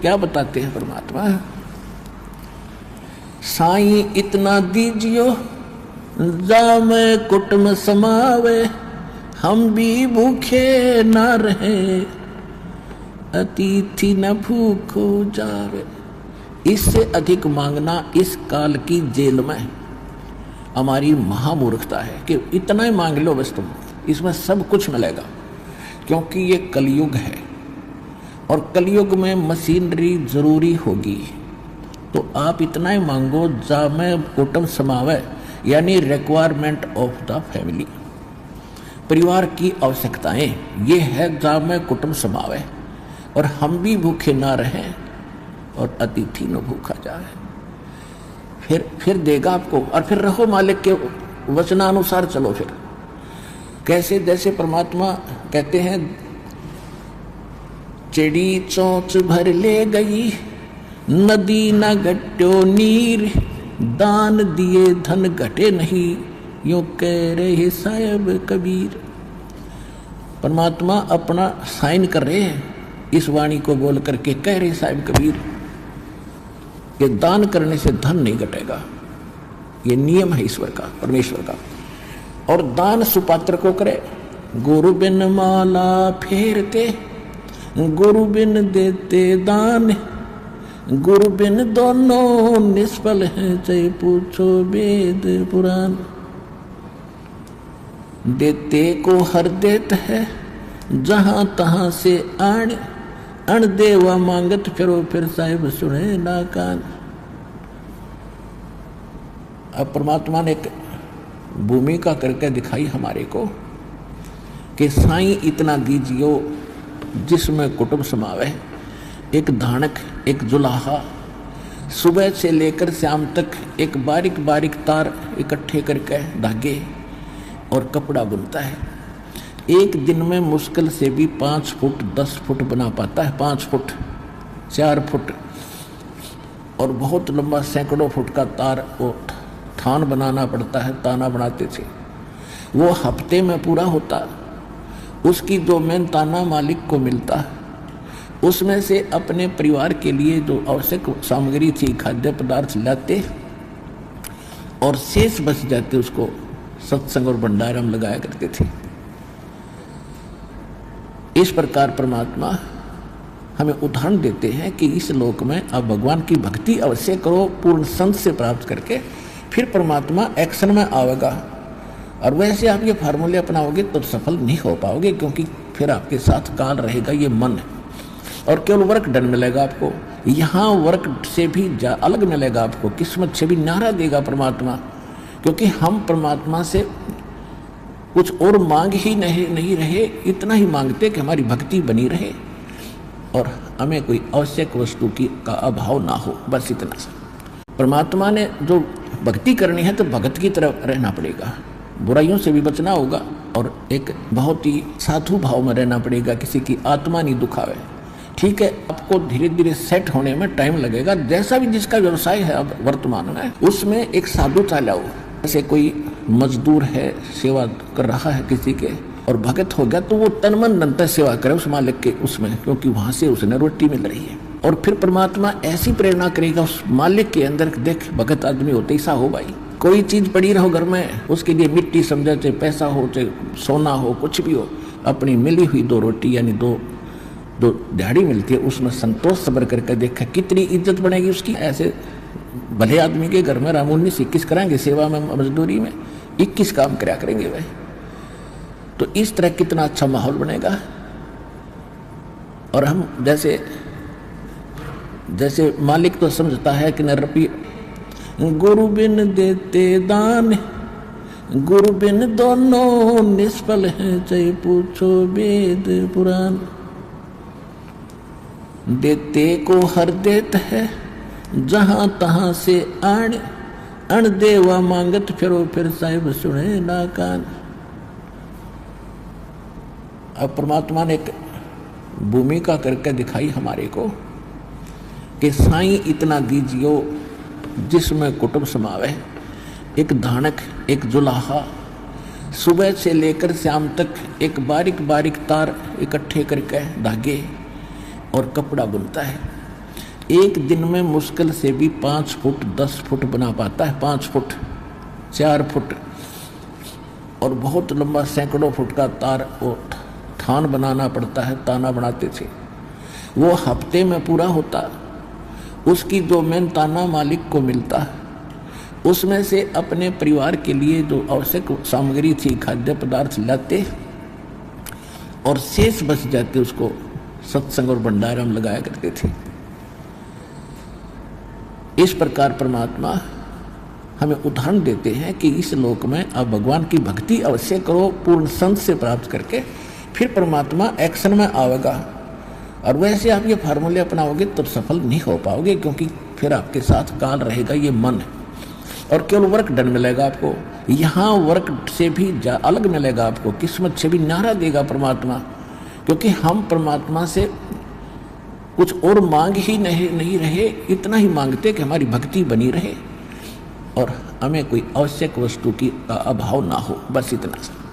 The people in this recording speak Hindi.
क्या बताते हैं परमात्मा? साईं इतना दीजियो जामे कुटुम समावे, हम भी भूखे ना रहे, अतिथि न भूखो जावे। इससे अधिक मांगना इस काल की जेल में हमारी महामूर्खता है कि इतना ही मांग लो बस तुम, इसमें सब कुछ मिलेगा। क्योंकि ये कलयुग है और कलयुग में मशीनरी जरूरी होगी। तो आप इतना ही मांगो जामे कुटुम समावे, यानी रिक्वायरमेंट ऑफ द फैमिली, परिवार की आवश्यकताएं, ये है जामे कुटुम समावे। और हम भी भूखे ना रहें और अतिथि न भूखा जाए। फिर देगा आपको। और फिर रहो मालिक के वचनानुसार चलो। फिर कैसे? जैसे परमात्मा कहते हैं, चिड़ी चोंच भर ले गई, नदी न घट्यो नीर, दान दिए धन घटे नहीं, यूं कह रहे साहब कबीर। परमात्मा अपना साइन कर रहे हैं इस वाणी को बोल करके, कह रहे साहब कबीर कि दान करने से धन नहीं घटेगा। ये नियम है ईश्वर का, परमेश्वर का। और दान सुपात्र को करे। गुरु बिन माला फेरते, गुरु बिन देते दान, गुरु बिन दोनों निष्फल हैं, चाहे पूछो वेद पुराण। देते को हर देत है, जहां तहां से आण, अण देवा मांगत फिरो, फिर साहिब सुने ना कान। अब परमात्मा ने एक भूमिका करके दिखाई हमारे को कि साईं इतना दीजियो जिसमें कुटुंब समावे। एक धानक, एक जुलाहा, सुबह से लेकर शाम तक एक बारीक बारीक तार इकट्ठे करके धागे और कपड़ा बुनता है। एक दिन में मुश्किल से भी 5 फुट 10 फुट बना पाता है, 5 फुट 4 फुट, और बहुत लंबा सैकड़ों फुट का तार वो थान बनाना पड़ता है। ताना बनाते थे, वो हफ्ते में पूरा होता। उसकी जो मेन ताना मालिक को मिलता, उसमें से अपने परिवार के लिए जो आवश्यक सामग्री थी, खाद्य पदार्थ लाते और शेष बच जाते, उसको सत्संग और भंडारा में लगाया करते थे। इस प्रकार परमात्मा हमें उदाहरण देते हैं कि इस लोक में आप भगवान की भक्ति अवश्य करो, पूर्ण संत से प्राप्त करके, फिर परमात्मा एक्शन में आएगा। और वैसे आप ये फार्मूले अपनाओगे तो सफल नहीं हो पाओगे, क्योंकि फिर आपके साथ काल रहेगा, ये मन है। और केवल वर्क डन मिलेगा आपको। यहाँ वर्क से भी अलग मिलेगा आपको, किस्मत से भी न्यारा देगा परमात्मा। क्योंकि हम परमात्मा से कुछ और मांग ही नहीं रहे, इतना ही मांगते कि हमारी भक्ति बनी रहे और हमें कोई आवश्यक वस्तु का अभाव ना हो, बस इतना सा। परमात्मा ने जो भक्ति करनी है तो भगत की तरफ रहना पड़ेगा, बुराइयों से भी बचना होगा और एक बहुत ही साधु भाव में रहना पड़ेगा, किसी की आत्मा नहीं दुखावे। ठीक है, आपको धीरे धीरे सेट होने में टाइम लगेगा। जैसा भी जिसका व्यवसाय है अब वर्तमान में, उसमें एक साधुता लाओ। जैसे कोई मजदूर है, सेवा कर रहा है किसी के, और भगत हो गया तो वो तन मन धन से सेवा करे उस मालिक के उसमें, क्योंकि वहां से उसने रोटी मिल रही है। और फिर परमात्मा ऐसी प्रेरणा करेगा उस मालिक के अंदर, देख भगत आदमी होते ऐसा हो भाई। कोई चीज पड़ी रहो घर में, उसके लिए मिट्टी समझे, चाहे पैसा हो, चाहे सोना हो, कुछ भी हो, अपनी मिली हुई 2 रोटी यानी दो दिहाड़ी मिलती है, उसमें संतोष सब्र करके देखा कितनी इज्जत बनेगी उसकी। ऐसे भले आदमी के घर में राम 19-21 कराएंगे सेवा में, मजदूरी में 21 काम कराया करेंगे भाई। तो इस तरह कितना अच्छा माहौल बनेगा। और हम जैसे मालिक तो समझता है कि न रुपये, गुरु बिन देते दान, गुरु बिन दोनों निष्फल हैं, चाहे पूछो वेद पुराण। देते को हर देत है, जहां तहां से आण, अण देवा मांगत फिरो, फिर साहिब सुने ना कान। अब परमात्मा ने एक भूमिका करके दिखाई हमारे को कि साईं इतना दीजियो जिसमें कुटुंब समावे। एक धानक, एक जुलाहा, सुबह से लेकर शाम तक एक बारीक बारीक तार इकट्ठे करके धागे और कपड़ा बुनता है। एक दिन में मुश्किल से भी 5 फुट 10 फुट बना पाता है, 5 फुट 4 फुट, और बहुत लंबा सैकड़ों फुट का तार वो थान बनाना पड़ता है, ताना बनाते थे, वो हफ्ते में पूरा होता। उसकी जो मेन ताना मालिक को मिलता, उसमें से अपने परिवार के लिए जो आवश्यक सामग्री थी, खाद्य पदार्थ लाते और शेष बच जाते, उसको सत्संग और भंडारा में लगाया करते थे। इस प्रकार परमात्मा हमें उदाहरण देते हैं कि इस लोक में अब भगवान की भक्ति अवश्य करो, पूर्ण संत से प्राप्त करके फिर परमात्मा एक्शन में आवेगा। और वैसे आप ये फार्मूले अपनाओगे तो सफल नहीं हो पाओगे, क्योंकि फिर आपके साथ काल रहेगा ये मन, और केवल वर्क डन मिलेगा आपको। यहाँ वर्क से भी अलग मिलेगा आपको, किस्मत से भी नारा देगा परमात्मा, क्योंकि हम परमात्मा से कुछ और मांग ही नहीं रहे, इतना ही मांगते कि हमारी भक्ति बनी रहे और हमें कोई आवश्यक वस्तु की अभाव ना हो, बस इतना सा।